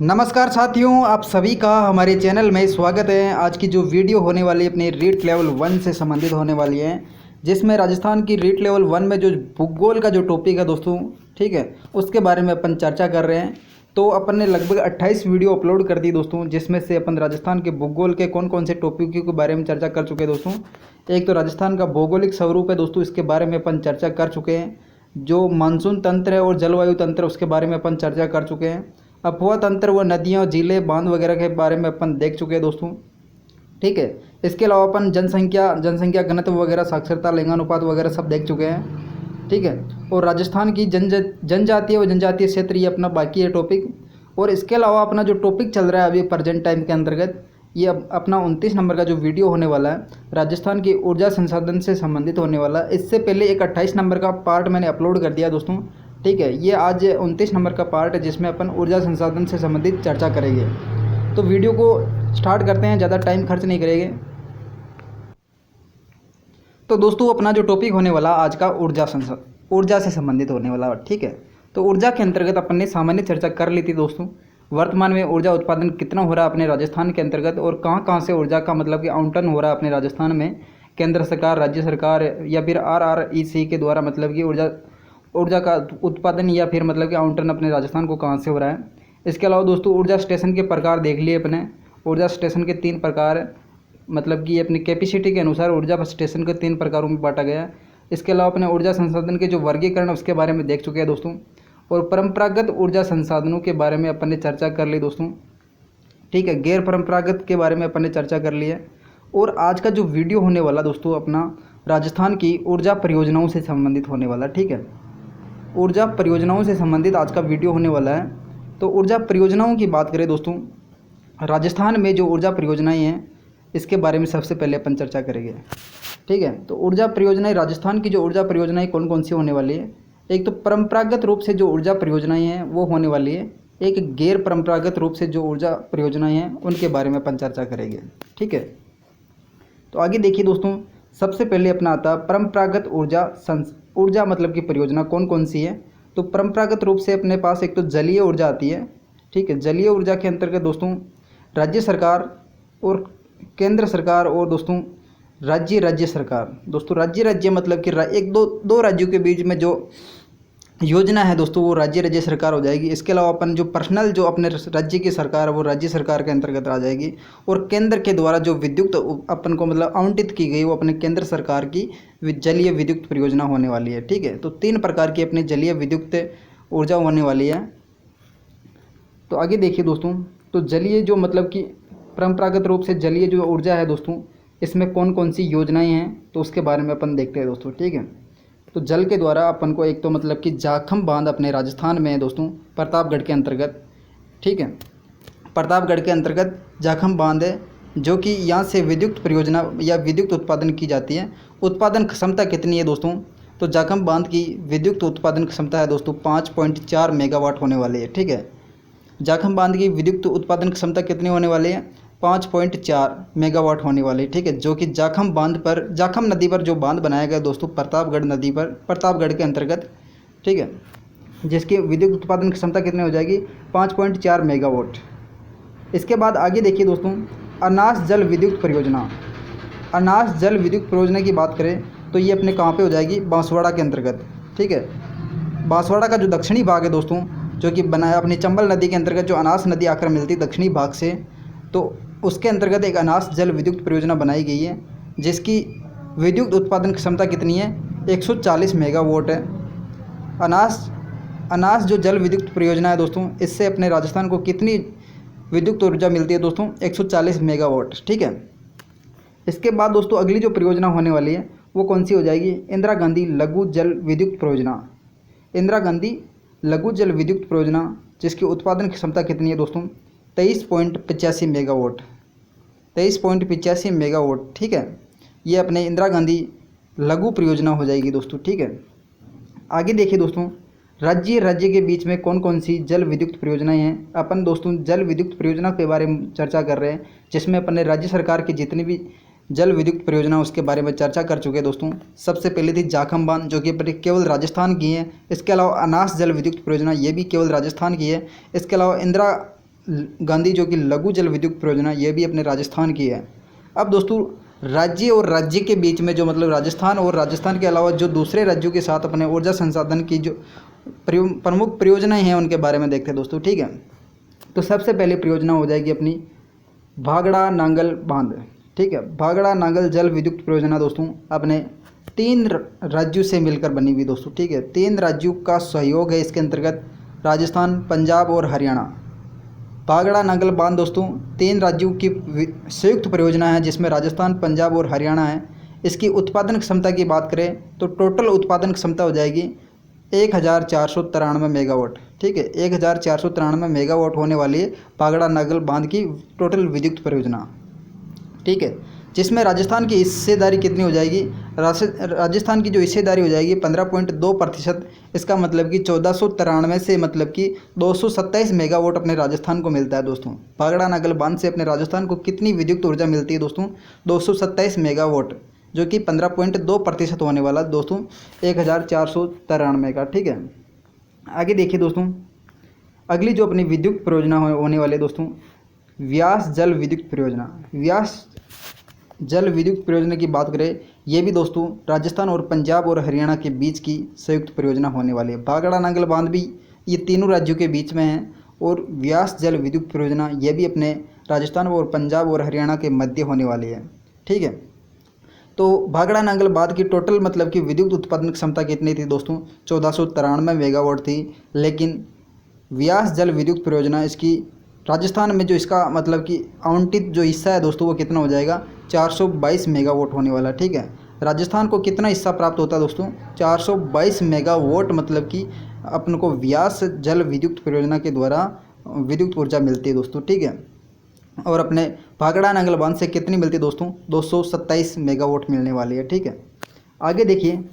नमस्कार साथियों, आप सभी का हमारे चैनल में स्वागत है। आज की जो वीडियो होने वाली है अपनी रीट लेवल 1 से संबंधित होने वाली है, जिसमें राजस्थान की रीट लेवल 1 में जो भूगोल का जो टॉपिक है दोस्तों, ठीक है, उसके बारे में अपन चर्चा कर रहे हैं। तो अपन ने लगभग 28 वीडियो अपलोड कर दी दोस्तों, जिसमें से अपन राजस्थान के भूगोल के कौन कौन से टॉपिकों के बारे में चर्चा कर चुके हैं दोस्तों। एक तो राजस्थान का भौगोलिक स्वरूप है दोस्तों, इसके बारे में अपन चर्चा कर चुके हैं। जो मानसून तंत्र है और जलवायु तंत्र, उसके बारे में अपन चर्चा कर चुके हैं। अफवाह तंत्र व नदियाँ, झीलें, बांध वगैरह के बारे में अपन देख चुके हैं दोस्तों, ठीक है। इसके अलावा अपन जनसंख्या घनत्व वगैरह, साक्षरता, लिंगानुपात वगैरह सब देख चुके हैं, ठीक है। और राजस्थान की जनजातीय व जनजातीय क्षेत्र, ये अपना बाकी है टॉपिक। और इसके अलावा अपना जो टॉपिक चल रहा है अभी प्रेजेंट टाइम के अंतर्गत, ये अपना 29 नंबर का जो वीडियो होने वाला है, राजस्थान की ऊर्जा संसाधन से संबंधित होने वाला है। इससे पहले एक 28 नंबर का पार्ट मैंने अपलोड कर दिया दोस्तों, ठीक है। ये आज 29 नंबर का पार्ट है, जिसमें अपन ऊर्जा संसाधन से संबंधित चर्चा करेंगे। तो वीडियो को स्टार्ट करते हैं, ज़्यादा टाइम खर्च नहीं करेंगे। तो दोस्तों अपना जो टॉपिक होने वाला आज का ऊर्जा से संबंधित होने वाला, ठीक है। तो ऊर्जा के अंतर्गत अपन ने सामान्य चर्चा कर ली थी दोस्तों। वर्तमान में ऊर्जा उत्पादन कितना हो रहा है अपने राजस्थान के अंतर्गत, और कहाँ कहाँ से ऊर्जा का मतलब कि आवंटन हो रहा है अपने राजस्थान में, केंद्र सरकार, राज्य सरकार या फिर RREC के द्वारा, मतलब कि ऊर्जा का उत्पादन या फिर मतलब कि आवंटन अपने राजस्थान को कहाँ से हो रहा है। इसके अलावा दोस्तों ऊर्जा स्टेशन के प्रकार देख लिए अपने। ऊर्जा स्टेशन के 3 प्रकार, मतलब कि अपनी कैपेसिटी के अनुसार ऊर्जा स्टेशन को 3 प्रकारों में बांटा गया है। इसके अलावा अपने ऊर्जा संसाधन के जो वर्गीकरण उसके बारे में देख चुके हैं दोस्तों। और परंपरागत ऊर्जा संसाधनों के बारे में अपन ने चर्चा कर ली दोस्तों, ठीक है। गैर परंपरागत के बारे में अपन ने चर्चा कर ली है। और आज का जो वीडियो होने वाला दोस्तों अपना राजस्थान की ऊर्जा परियोजनाओं से संबंधित होने वाला, ठीक है। ऊर्जा परियोजनाओं से संबंधित आज का वीडियो होने वाला है। तो ऊर्जा परियोजनाओं की बात करें दोस्तों, राजस्थान में जो ऊर्जा परियोजनाएं हैं, इसके बारे में सबसे पहले अपन चर्चा करेंगे, ठीक है। तो ऊर्जा परियोजनाएं, राजस्थान की जो ऊर्जा परियोजनाएं कौन कौन सी होने वाली है। एक तो परंपरागत रूप से जो ऊर्जा परियोजनाएं हैं वो होने वाली है। एक गैर परंपरागत रूप से जो ऊर्जा परियोजनाएं हैं उनके बारे में अपन चर्चा करेंगे, ठीक है। तो आगे देखिए दोस्तों, सबसे पहले अपना आता है परंपरागत ऊर्जा मतलब कि परियोजना कौन कौन सी है। तो परंपरागत रूप से अपने पास एक तो जलीय ऊर्जा आती है, ठीक है। जलीय ऊर्जा के अंतर्गत दोस्तों राज्य सरकार और केंद्र सरकार और दोस्तों राज्य सरकार, दोस्तों राज्य मतलब कि एक दो राज्यों के बीच में जो योजना है दोस्तों, वो राज्य सरकार हो जाएगी। इसके अलावा अपन जो पर्सनल जो अपने राज्य की सरकार है वो राज्य सरकार के अंतर्गत आ जाएगी। और केंद्र के द्वारा जो विद्युत अपन को मतलब आवंटित की गई, वो अपने केंद्र सरकार की जलीय विद्युत परियोजना होने वाली है, ठीक है। तो 3 प्रकार की अपनी जलीय विद्युत ऊर्जा होने वाली है। तो आगे देखिए दोस्तों, तो जलीय जो मतलब कि परंपरागत रूप से जलीय जो ऊर्जा है दोस्तों, इसमें कौन कौन सी योजनाएं हैं, तो उसके बारे में अपन देखते हैं दोस्तों, ठीक है। तो जल के द्वारा अपन को एक तो मतलब कि जाखम बांध अपने राजस्थान में है दोस्तों, प्रतापगढ़ के अंतर्गत, ठीक है। प्रतापगढ़ के अंतर्गत जाखम बांध है, जो कि यहाँ से विद्युत परियोजना या विद्युत उत्पादन की जाती है। उत्पादन क्षमता कितनी है दोस्तों, तो जाखम बांध की विद्युत उत्पादन क्षमता है दोस्तों 5.4 मेगावाट होने वाली है, ठीक है। जाखम बांध की विद्युत उत्पादन क्षमता कितनी होने वाली है, 5.4 मेगावाट होने वाली, ठीक है। जो कि जाखम बांध पर, जाखम नदी पर जो बांध बनाया गया दोस्तों प्रतापगढ़ नदी पर, प्रतापगढ़ के अंतर्गत, ठीक है, जिसकी विद्युत उत्पादन क्षमता कितनी हो जाएगी, 5.4 मेगावाट। इसके बाद आगे देखिए दोस्तों, अनास जल विद्युत परियोजना। अनास जल विद्युत परियोजना की बात करें तो ये अपने कहाँ पे हो जाएगी, बांसवाड़ा के अंतर्गत, ठीक है। बांसवाड़ा का जो दक्षिणी भाग है दोस्तों, जो कि बनाया अपनी चंबल नदी के अंतर्गत, जो अनास नदी आकर मिलती है दक्षिणी भाग से, तो उसके अंतर्गत एक अनास जल विद्युत परियोजना बनाई गई है, जिसकी विद्युत उत्पादन क्षमता कितनी है, 140 मेगावाट है। अनास जो जल विद्युत परियोजना है दोस्तों, इससे अपने राजस्थान को कितनी विद्युत ऊर्जा मिलती है दोस्तों, 140 मेगावाट, ठीक है। इसके बाद दोस्तों अगली जो परियोजना होने वाली है वो कौन सी हो जाएगी, इंदिरा गांधी लघु जल विद्युत परियोजना। इंदिरा गांधी लघु जल विद्युत परियोजना, जिसकी उत्पादन क्षमता कितनी है दोस्तों, 23.85 मेगावाट, 23.85 मेगावाट, ठीक है। ये अपने इंदिरा गांधी लघु परियोजना हो जाएगी दोस्तों, ठीक है। आगे देखिए दोस्तों, राज्य के बीच में कौन कौन सी जल विद्युत परियोजनाएं हैं। अपन दोस्तों जल विद्युत परियोजना के बारे में चर्चा कर रहे हैं, जिसमें अपन ने राज्य सरकार की जितनी भी जल विद्युत परियोजना उसके बारे में चर्चा कर चुके हैं दोस्तों। सबसे पहले थी जाखम बांध, जो कि केवल राजस्थान की है। इसके अलावा अनास जल विद्युत परियोजना, ये भी केवल राजस्थान की है। इसके अलावा गांधी जो कि लघु जल विद्युत परियोजना, ये भी अपने राजस्थान की है। अब दोस्तों राज्य और राज्य के बीच में जो मतलब राजस्थान और राजस्थान के अलावा जो दूसरे राज्यों के साथ अपने ऊर्जा संसाधन की जो प्रमुख परियोजनाएं हैं उनके बारे में देखते हैं दोस्तों, ठीक है। तो सबसे पहले परियोजना हो जाएगी अपनी भागड़ा नांगल बांध, ठीक है। भागड़ा नांगल जल विद्युत परियोजना दोस्तों अपने 3 राज्यों से मिलकर बनी हुई दोस्तों, ठीक है। 3 राज्यों का सहयोग है इसके अंतर्गत, राजस्थान, पंजाब और हरियाणा। भागड़ा नांगल बांध दोस्तों 3 राज्यों की संयुक्त परियोजना है जिसमें राजस्थान, पंजाब और हरियाणा है। इसकी उत्पादन क्षमता की बात करें तो टोटल उत्पादन क्षमता हो जाएगी 1493 मेगावाट, ठीक है। 1493 मेगावाट होने वाली है भागड़ा नांगल बांध की टोटल विद्युत परियोजना, ठीक है। जिसमें राजस्थान की हिस्सेदारी कितनी हो जाएगी, राजस्थान की जो हिस्सेदारी हो जाएगी 15.2%। इसका मतलब कि 1493 से मतलब कि 227 मेगावाट अपने राजस्थान को मिलता है दोस्तों। भागड़ा नांगल बांध से अपने राजस्थान को कितनी विद्युत ऊर्जा मिलती है दोस्तों, 227 मेगावाट, जो कि 15.2% होने वाला दोस्तों 1493 का, ठीक है। आगे देखिए दोस्तों, अगली जो अपनी विद्युत परियोजना होने वाली है दोस्तों, व्यास जल विद्युत परियोजना। व्यास जल विद्युत परियोजना की बात करें, ये भी दोस्तों राजस्थान और पंजाब और हरियाणा के बीच की संयुक्त परियोजना होने वाली है। भागड़ा नांगल बांध भी ये तीनों राज्यों के बीच में है, और व्यास जल विद्युत परियोजना ये भी अपने राजस्थान और पंजाब और हरियाणा के मध्य होने वाली है, ठीक है। तो भागड़ा नांगल बांध की टोटल मतलब कि विद्युत उत्पादन क्षमता कितनी थी दोस्तों, 1493 मेगावाट थी। लेकिन व्यास जल विद्युत परियोजना इसकी राजस्थान में जो इसका मतलब कि आवंटित जो हिस्सा है दोस्तों वो कितना हो जाएगा, 422 मेगावाट होने वाला, ठीक है। राजस्थान को कितना हिस्सा प्राप्त होता है दोस्तों, 422 मेगावाट मतलब कि अपन को व्यास जल विद्युत परियोजना के द्वारा विद्युत ऊर्जा मिलती है दोस्तों, ठीक है। और अपने भागड़ा नांगल बांध से कितनी मिलती है दोस्तों, 227 मेगावाट मिलने वाली है, ठीक है। आगे देखिए,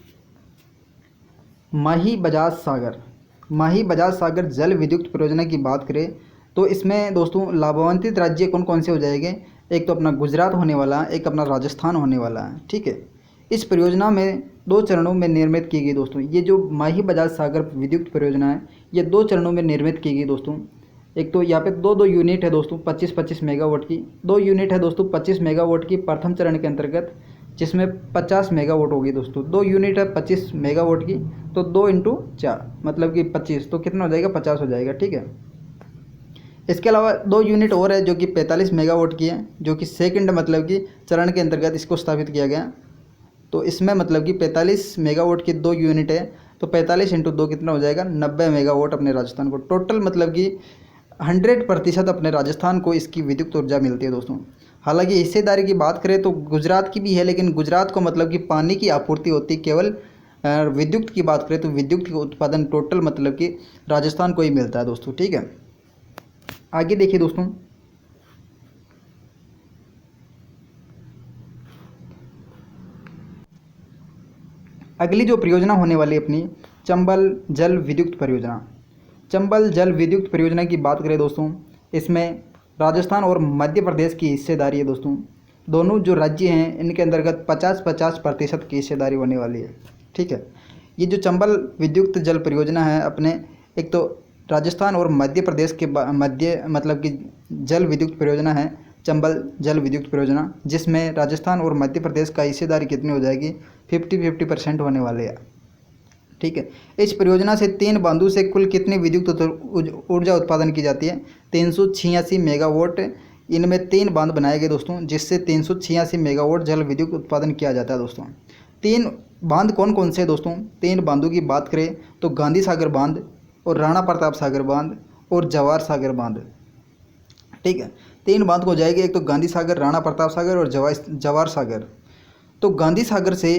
माही बजाज सागर। माही बजाज सागर जल विद्युत परियोजना की बात करें तो इसमें दोस्तों लाभान्वित राज्य कौन कौन से हो जाएंगे, एक तो अपना गुजरात होने वाला है, एक अपना राजस्थान होने वाला है, ठीक है। इस परियोजना में 2 चरणों में निर्मित की गई दोस्तों। ये जो माही बजाज सागर विद्युत परियोजना है ये 2 चरणों में निर्मित की गई दोस्तों। एक तो यहाँ पे 2 यूनिट है दोस्तों 25-25 मेगावाट की, 2 यूनिट है दोस्तों 25 मेगावाट की प्रथम चरण के अंतर्गत, जिसमें 50 मेगावाट होगी दोस्तों। 2 यूनिट है 25 मेगावाट की, तो 2 × 4 मतलब कि 25, तो कितना हो जाएगा, 50 हो जाएगा, ठीक है। इसके अलावा 2 यूनिट और है जो कि 45 मेगावाट की है, जो कि सेकंड मतलब कि चरण के अंतर्गत इसको स्थापित किया गया। तो इसमें मतलब कि 45 मेगावाट की 2 यूनिट है, तो 45 × 2 कितना हो जाएगा, 90 मेगावाट अपने राजस्थान को। टोटल मतलब कि 100% अपने राजस्थान को इसकी विद्युत ऊर्जा मिलती है दोस्तों। हालांकि हिस्सेदारी की बात करें तो गुजरात की भी है, लेकिन गुजरात को मतलब कि पानी की आपूर्ति होती है केवल। विद्युत की बात करें तो विद्युत का उत्पादन टोटल मतलब कि राजस्थान को ही मिलता है दोस्तों, ठीक है। आगे देखिए दोस्तों, अगली जो परियोजना होने वाली है अपनी चंबल जल विद्युत परियोजना। चंबल जल विद्युत परियोजना की बात करें दोस्तों, इसमें राजस्थान और मध्य प्रदेश की हिस्सेदारी है दोस्तों। दोनों जो राज्य हैं इनके अंतर्गत 50-50% की हिस्सेदारी होने वाली है, ठीक है। ये जो चंबल विद्युत जल परियोजना है अपने, एक तो राजस्थान और मध्य प्रदेश के मध्य मतलब कि जल विद्युत परियोजना है चंबल जल विद्युत परियोजना, जिसमें राजस्थान और मध्य प्रदेश का हिस्सेदारी कितनी हो जाएगी, 50-50% होने वाले हैं, ठीक है। इस परियोजना से 3 बांधों से कुल कितनी विद्युत ऊर्जा उत्पादन की जाती है, 386 मेगावाट। इनमें 3 बांध बनाए गए दोस्तों, जिससे 386 मेगावाट जल विद्युत उत्पादन किया जाता है दोस्तों। 3 बांध कौन कौन से दोस्तों, 3 बांधों की बात करें तो गांधी सागर बांध और राणा प्रताप सागर बांध और जवाहर सागर बांध, ठीक है। 3 बांध हो जाएगी, एक तो गांधी सागर, राणा प्रताप सागर और जवाहर सागर। तो गांधी सागर से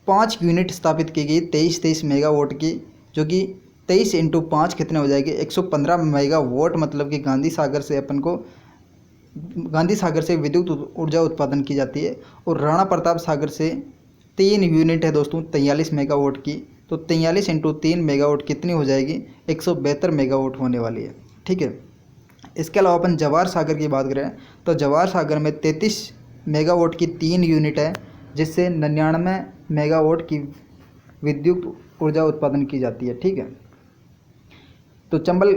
5 यूनिट स्थापित की गई 23 मेगावाट की, जो कि 23 × 5 कितने हो जाएगी, 115 मेगावाट मतलब कि गांधी सागर से अपन को गांधी सागर से विद्युत ऊर्जा उत्पादन की जाती है। और राणा प्रताप सागर से 3 यूनिट है दोस्तों 43 मेगावाट की, तो 43 × 3 मेगावाट कितनी हो जाएगी, 172 मेगावाट होने वाली है, ठीक है। इसके अलावा अपन जवाहर सागर की बात करें तो जवाहर सागर में 33 मेगावाट की 3 यूनिट है, जिससे 99 मेगावाट की विद्युत ऊर्जा उत्पादन की जाती है, ठीक है। तो चंबल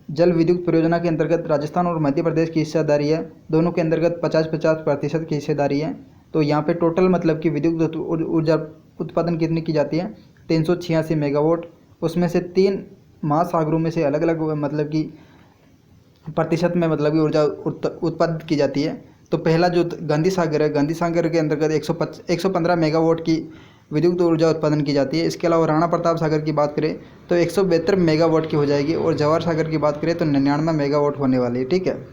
जल विद्युत परियोजना के अंतर्गत राजस्थान और मध्य प्रदेश की हिस्सेदारी है, दोनों के अंतर्गत 50-50% की हिस्सेदारी है। तो यहाँ पे टोटल मतलब कि विद्युत ऊर्जा उत्पादन कितनी की जाती है, 386 मेगावाट। उसमें से 3 महासागरों में से अलग अलग मतलब कि प्रतिशत में मतलब कि ऊर्जा उत्पादित की जाती है। तो पहला जो गांधी सागर है, गांधी सागर के अंतर्गत 115 मेगावाट की विद्युत ऊर्जा उत्पादन की जाती है। इसके अलावा राणा प्रताप सागर की बात करें तो 172 मेगावाट की हो जाएगी, और जवाहर सागर की बात करें तो 99 मेगावाट होने वाली है। ठीक है,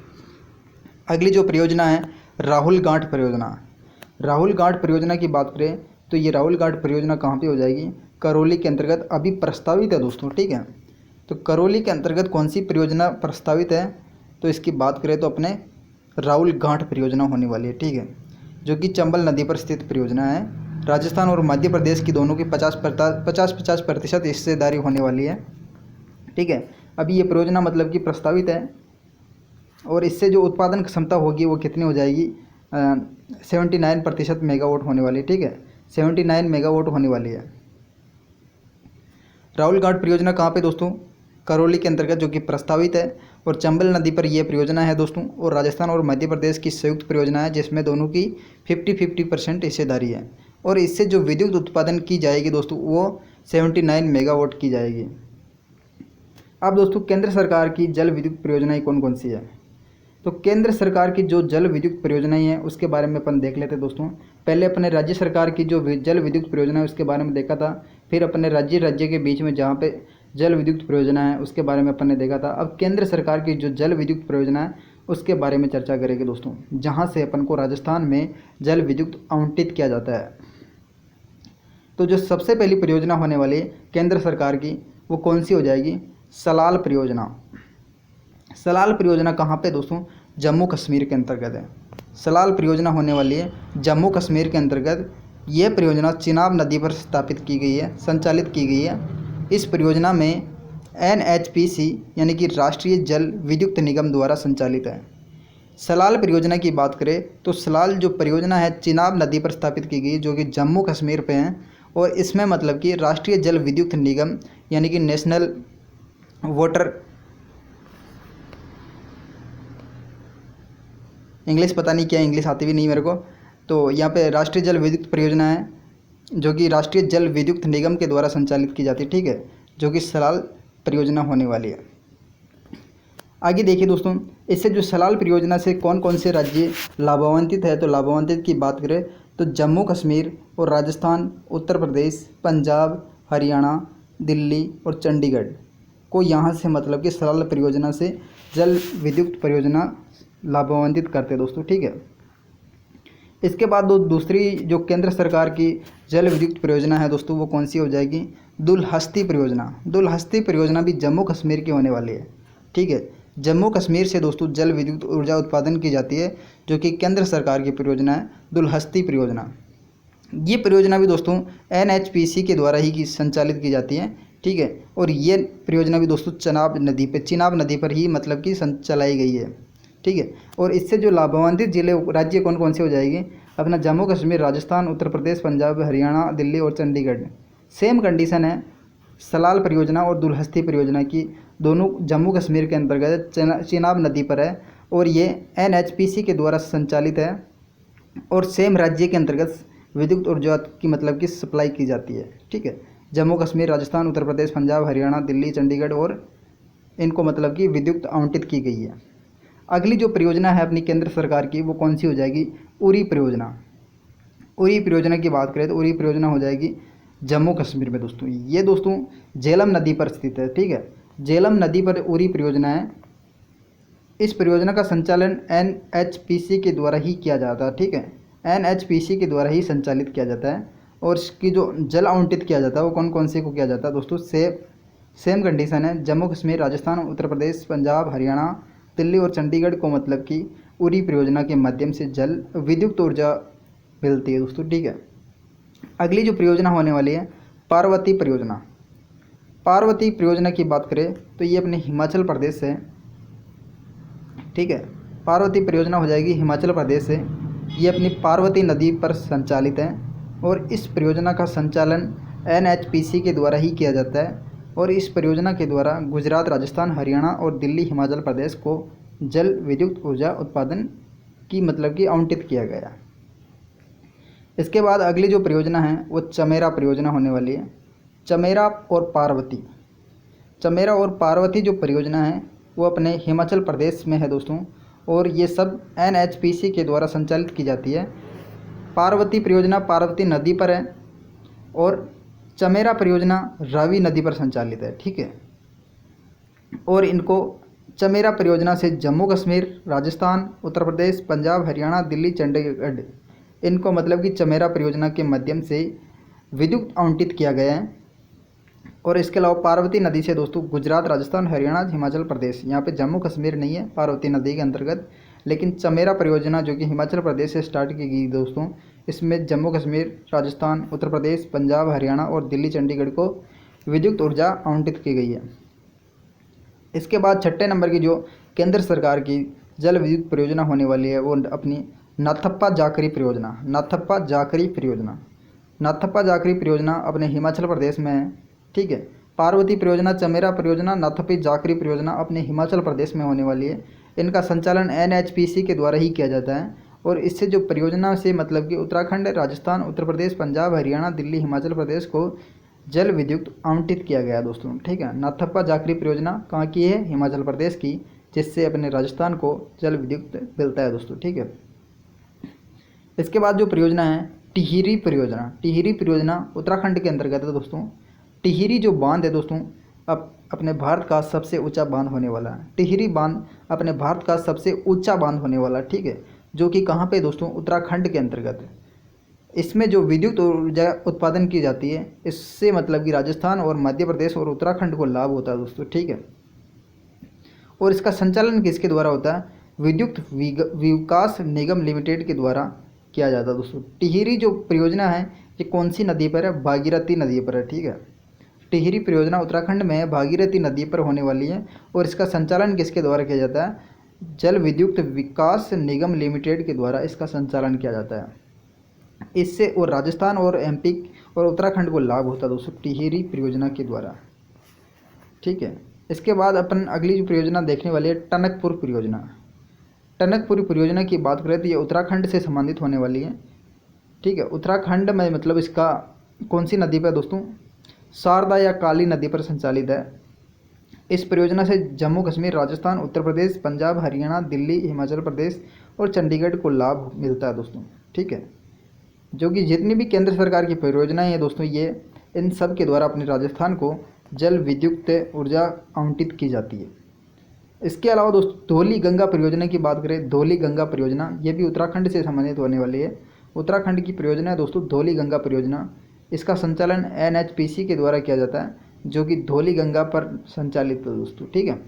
अगली जो परियोजना है राहुल गांठ परियोजना। राहुल गांठ परियोजना की बात करें तो ये राहुल गांठ परियोजना कहाँ पे हो जाएगी, करौली के अंतर्गत अभी प्रस्तावित है दोस्तों। ठीक है, तो करौली के अंतर्गत कौन सी परियोजना प्रस्तावित है, तो इसकी बात करें तो अपने राहुल गांठ परियोजना होने वाली है। ठीक है, जो कि चंबल नदी पर स्थित परियोजना है। राजस्थान और मध्य प्रदेश की दोनों की 50-50% हिस्सेदारी होने वाली है। ठीक है, अभी ये परियोजना मतलब कि प्रस्तावित है, और इससे जो उत्पादन क्षमता होगी वो कितनी हो जाएगी, 79% मेगावाट होने वाली है। ठीक है, 79 मेगावाट होने वाली है। राहुल गांठ परियोजना कहाँ पे दोस्तों, करौली के अंतर्गत जो कि प्रस्तावित है, और चंबल नदी पर यह परियोजना है दोस्तों, और राजस्थान और मध्य प्रदेश की संयुक्त परियोजना है, जिसमें दोनों की 50-50% हिस्सेदारी है। और इससे जो विद्युत उत्पादन की जाएगी दोस्तों वो 79 मेगावाट की जाएगी। अब दोस्तों केंद्र सरकार की जल विद्युत परियोजनाएं कौन कौन सी है, तो केंद्र सरकार की जो जल विद्युत परियोजनाएं हैं उसके बारे में अपन देख लेते हैं दोस्तों। पहले अपने राज्य सरकार की जो जल विद्युत परियोजना है उसके बारे में देखा था, फिर अपने राज्य के बीच में जहाँ पे जल विद्युत परियोजना है उसके बारे में अपन ने देखा था। अब केंद्र सरकार की जो जल विद्युत परियोजना है उसके बारे में चर्चा करेंगे दोस्तों, जहाँ से अपन को राजस्थान में जल विद्युत आवंटित किया जाता है। तो जो सबसे पहली परियोजना होने वाली है केंद्र सरकार की वो कौन सी हो जाएगी, सलाल परियोजना। सलाल परियोजना कहाँ पे दोस्तों, जम्मू कश्मीर के अंतर्गत है। सलाल परियोजना होने वाली है जम्मू कश्मीर के अंतर्गत। ये परियोजना चिनाब नदी पर स्थापित की गई है, संचालित की गई है। इस परियोजना में NHPC यानी कि राष्ट्रीय जल विद्युत निगम द्वारा संचालित है। सलाल परियोजना की बात करें तो सलाल जो परियोजना है चिनाब नदी पर स्थापित की गई, जो कि जम्मू कश्मीर पे है, और इसमें मतलब कि राष्ट्रीय जल विद्युत निगम यानी कि नेशनल वाटर, इंग्लिश पता नहीं क्या, इंग्लिश आती भी नहीं मेरे को, तो यहाँ पे राष्ट्रीय जल विद्युत परियोजना है जो कि राष्ट्रीय जल विद्युत निगम के द्वारा संचालित की जाती है। ठीक है, जो कि सलाल परियोजना होने वाली है। आगे देखिए दोस्तों, इससे जो सलाल परियोजना से कौन कौन से राज्य लाभान्वित है, तो लाभान्वित की बात करें तो जम्मू कश्मीर और राजस्थान, उत्तर प्रदेश, पंजाब, हरियाणा, दिल्ली और चंडीगढ़ को यहाँ से मतलब कि सलाल परियोजना से जल विद्युत परियोजना लाभान्वित करते हैं दोस्तों। ठीक है, इसके बाद दूसरी जो केंद्र सरकार की जल विद्युत परियोजना है दोस्तों वो कौन सी हो जाएगी, दुलहस्ती परियोजना। दुलहस्ती परियोजना भी जम्मू कश्मीर की होने वाली है। ठीक है, जम्मू कश्मीर से दोस्तों जल विद्युत ऊर्जा उत्पादन की जाती है, जो कि केंद्र सरकार की परियोजना है दुलहस्ती परियोजना। ये परियोजना भी दोस्तों NHPC के द्वारा ही संचालित की जाती है। ठीक है, और ये परियोजना भी दोस्तों चिनाब नदी पर ही मतलब कि चलाई गई है। ठीक है, और इससे जो लाभान्वित जिले राज्य कौन कौन से हो जाएंगे, अपना जम्मू कश्मीर, राजस्थान, उत्तर प्रदेश, पंजाब, हरियाणा, दिल्ली और चंडीगढ़। सेम कंडीशन है सलाल परियोजना और दुलहस्ती परियोजना की, दोनों जम्मू कश्मीर के अंतर्गत चिनाब नदी पर है, और ये NHPC के द्वारा संचालित है, और सेम राज्य के अंतर्गत विद्युत ऊर्जा की मतलब कि सप्लाई की जाती है। ठीक है, जम्मू कश्मीर, राजस्थान, उत्तर प्रदेश, पंजाब, हरियाणा, दिल्ली, चंडीगढ़, और इनको मतलब कि विद्युत आवंटित की गई है। अगली जो परियोजना है अपनी केंद्र सरकार की वो कौन सी हो जाएगी, उरी परियोजना। उरी परियोजना की बात करें तो उरी परियोजना हो जाएगी जम्मू कश्मीर में दोस्तों। ये दोस्तों झेलम नदी पर स्थित है। ठीक है, झेलम नदी पर उरी परियोजना है। इस परियोजना का संचालन NHPC के द्वारा ही किया जाता है। ठीक है, NHPC के द्वारा ही संचालित किया जाता है, और इसकी जो जल आवंटित किया जाता है वो कौन कौन से को किया जाता है दोस्तों, सेम कंडीशन है जम्मू कश्मीर, राजस्थान, उत्तर प्रदेश, पंजाब, हरियाणा, दिल्ली और चंडीगढ़ को मतलब कि उरी परियोजना के माध्यम से जल विद्युत ऊर्जा मिलती है दोस्तों। ठीक है, अगली जो परियोजना होने वाली है पार्वती परियोजना। पार्वती परियोजना की बात करें तो ये अपने हिमाचल प्रदेश से, ठीक है, पार्वती परियोजना हो जाएगी हिमाचल प्रदेश से। ये अपनी पार्वती नदी पर संचालित है, और इस परियोजना का संचालन NHPC के द्वारा ही किया जाता है, और इस परियोजना के द्वारा गुजरात, राजस्थान, हरियाणा और दिल्ली, हिमाचल प्रदेश को जल विद्युत ऊर्जा उत्पादन की मतलब कि आवंटित किया गया। इसके बाद अगली जो परियोजना है वो चमेरा परियोजना होने वाली है। चमेरा और पार्वती, चमेरा और पार्वती जो परियोजना है वो अपने हिमाचल प्रदेश में है दोस्तों, और ये सब NHPC के द्वारा संचालित की जाती है। पार्वती परियोजना पार्वती नदी पर है और चमेरा परियोजना रावी नदी पर संचालित है, ठीक है। और इनको चमेरा परियोजना से जम्मू कश्मीर, राजस्थान, उत्तर प्रदेश, पंजाब, हरियाणा, दिल्ली, चंडीगढ़, इनको मतलब कि चमेरा परियोजना के माध्यम से विद्युत आवंटित किया गया है। और इसके अलावा पार्वती नदी से दोस्तों गुजरात, राजस्थान, हरियाणा, हिमाचल प्रदेश, यहाँ पे जम्मू कश्मीर नहीं है पार्वती नदी के अंतर्गत, लेकिन चमेरा परियोजना जो कि हिमाचल प्रदेश से स्टार्ट की गई दोस्तों, इसमें जम्मू कश्मीर, राजस्थान, उत्तर प्रदेश, पंजाब, हरियाणा और दिल्ली, चंडीगढ़ को विद्युत ऊर्जा आवंटित की गई है। इसके बाद छठे नंबर की जो केंद्र सरकार की जल विद्युत परियोजना होने वाली है वो अपनी नाथप्पा जाकरी परियोजना। नाथप्पा जाकरी परियोजना, नाथप्पा जाकरी परियोजना अपने हिमाचल प्रदेश में है, ठीक है। पार्वती परियोजना, चमेरा परियोजना, नाथप्पा जाकरी परियोजना अपने हिमाचल प्रदेश में होने वाली है। इनका संचालन NHPC के द्वारा ही किया जाता है। और इससे जो परियोजना से मतलब कि उत्तराखंड, राजस्थान, उत्तर प्रदेश, पंजाब, हरियाणा, दिल्ली, हिमाचल प्रदेश को जल विद्युत आवंटित किया गया दोस्तों, ठीक है। नाथप्पा जाकरी परियोजना कहाँ की है? हिमाचल प्रदेश की, जिससे अपने राजस्थान को जल विद्युत मिलता है दोस्तों, ठीक है। इसके बाद जो परियोजना है टिहरी परियोजना, टिहरी परियोजना उत्तराखंड के अंतर्गत है दोस्तों। टिहरी जो बांध है दोस्तों अब अपने भारत का सबसे ऊंचा बांध होने वाला है। टिहरी बांध अपने भारत का सबसे ऊंचा बांध होने वाला है, ठीक है, जो कि कहाँ पे दोस्तों? उत्तराखंड के अंतर्गत है। इसमें जो विद्युत ऊर्जा उत्पादन की जाती है, इससे मतलब कि राजस्थान और मध्य प्रदेश और उत्तराखंड को लाभ होता है दोस्तों, ठीक है। और इसका संचालन किसके द्वारा होता है? विद्युत विकास निगम लिमिटेड के द्वारा किया जाता है दोस्तों। टिहरी जो परियोजना है ये कौन सी नदी पर है? भागीरथी नदी पर है, ठीक है। टिहरी परियोजना उत्तराखंड में भागीरथी नदी पर होने वाली है। और इसका संचालन किसके द्वारा किया जाता है? जल विद्युत विकास निगम लिमिटेड के द्वारा इसका संचालन किया जाता है। इससे और राजस्थान और MP और उत्तराखंड को लाभ होता है दोस्तों टिहरी परियोजना के द्वारा, ठीक है। इसके बाद अपन अगली जो परियोजना देखने वाली है टनकपुर परियोजना। टनकपुर परियोजना की बात करें तो ये उत्तराखंड से संबंधित होने वाली है, ठीक है। उत्तराखंड में मतलब इसका कौन सी नदी पर दोस्तों? शारदा या काली नदी पर संचालित है। इस परियोजना से जम्मू कश्मीर, राजस्थान, उत्तर प्रदेश, पंजाब, हरियाणा, दिल्ली, हिमाचल प्रदेश और चंडीगढ़ को लाभ मिलता है दोस्तों, ठीक है। जो कि जितनी भी केंद्र सरकार की परियोजनाएं हैं दोस्तों, ये इन सब के द्वारा अपने राजस्थान को जल विद्युत ऊर्जा आवंटित की जाती है। इसके अलावा दोस्तों धौली गंगा परियोजना की बात करें, धौली गंगा परियोजना ये भी उत्तराखंड से संबंधित होने वाली है। उत्तराखंड की परियोजना है दोस्तों धौली गंगा परियोजना। इसका संचालन NHPC के द्वारा किया जाता है, जो कि धौली गंगा पर संचालित है दोस्तों, ठीक है,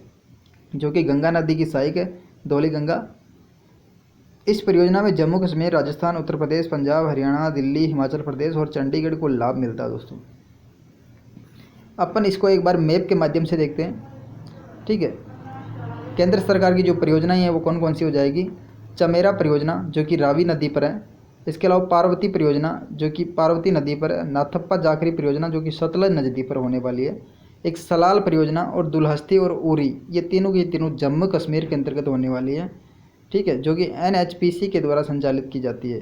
जो कि गंगा नदी की सहायक है धौली गंगा। इस परियोजना में जम्मू कश्मीर, राजस्थान, उत्तर प्रदेश, पंजाब, हरियाणा, दिल्ली, हिमाचल प्रदेश और चंडीगढ़ को लाभ मिलता है दोस्तों। अपन इसको एक बार मैप के माध्यम से देखते हैं, ठीक है। केंद्र सरकार की जो परियोजनाएं हैं वो कौन कौन सी हो जाएगी? चमेरा परियोजना जो कि रावी नदी पर है। इसके अलावा पार्वती परियोजना जो कि पार्वती नदी पर है। नाथप्पा जाकरी परियोजना जो कि सतलज नदी पर होने वाली है। एक सलाल परियोजना और दुल्हस्ती और उरी, ये तीनों की तीनों जम्मू कश्मीर के अंतर्गत होने वाली है, ठीक है, जो कि NHPC के द्वारा संचालित की जाती है।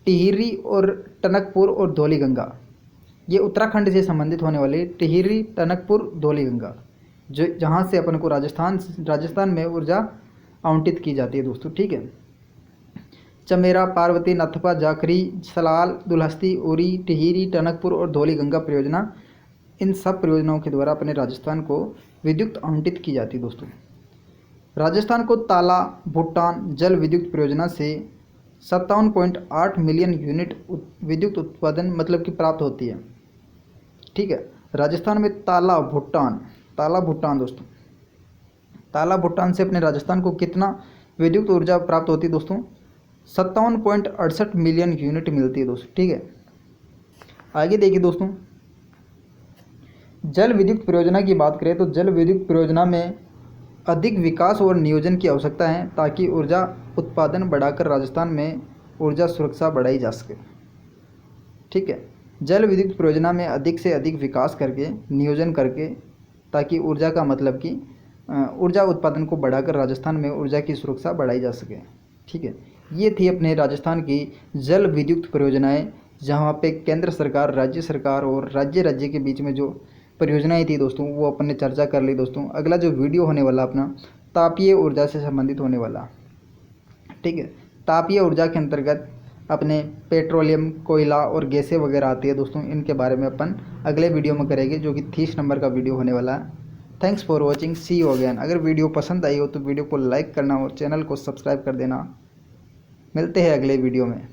टिहरी और टनकपुर और धौली गंगा ये उत्तराखंड से संबंधित होने वाली है। टिहरी, टनकपुर, धौली गंगा जो जहाँ से अपन को राजस्थान में ऊर्जा आवंटित की जाती है दोस्तों, ठीक है। चमेरा, पार्वती, नाथप्पा जाकरी, सलाल, दुल्हस्ती, उरी, टिहरी, टनकपुर और धौली गंगा परियोजना, इन सब परियोजनाओं के द्वारा अपने राजस्थान को विद्युत आवंटित की जाती है दोस्तों। राजस्थान को ताला भूटान जल विद्युत परियोजना से 57.8 मिलियन यूनिट विद्युत उत्पादन मतलब कि प्राप्त होती है, ठीक है। राजस्थान में ताला भूटान दोस्तों, ताला भूटान से अपने राजस्थान को कितना विद्युत ऊर्जा प्राप्त होती है दोस्तों? 57.68 मिलियन यूनिट मिलती है दोस्तों, ठीक है। आगे देखिए दोस्तों, जल विद्युत परियोजना की बात करें तो जल विद्युत परियोजना में अधिक विकास और नियोजन की आवश्यकता है ताकि ऊर्जा उत्पादन बढ़ाकर राजस्थान में ऊर्जा सुरक्षा बढ़ाई जा सके, ठीक है। जल विद्युत परियोजना में अधिक से अधिक विकास करके नियोजन करके, ताकि ऊर्जा का मतलब कि ऊर्जा उत्पादन को बढ़ाकर राजस्थान में ऊर्जा की सुरक्षा बढ़ाई जा सके। ठीक है, ये थी अपने राजस्थान की जल विद्युत परियोजनाएं, जहाँ पे केंद्र सरकार, राज्य सरकार और राज्य राज्य के बीच में जो परियोजनाएं थी दोस्तों, वो अपन ने चर्चा कर ली दोस्तों। अगला जो वीडियो होने वाला अपना तापीय ऊर्जा से संबंधित होने वाला। ठीक है, तापीय ऊर्जा के अंतर्गत अपने पेट्रोलियम, कोयला और गैसें वगैरह आती है दोस्तों, इनके बारे में अपन अगले वीडियो में करेंगे, जो कि 30 नंबर का वीडियो होने वाला है। Thanks for watching, see you again. अगर वीडियो पसंद आई हो तो वीडियो को लाइक करना और चैनल को सब्सक्राइब कर देना। मिलते हैं अगले वीडियो में।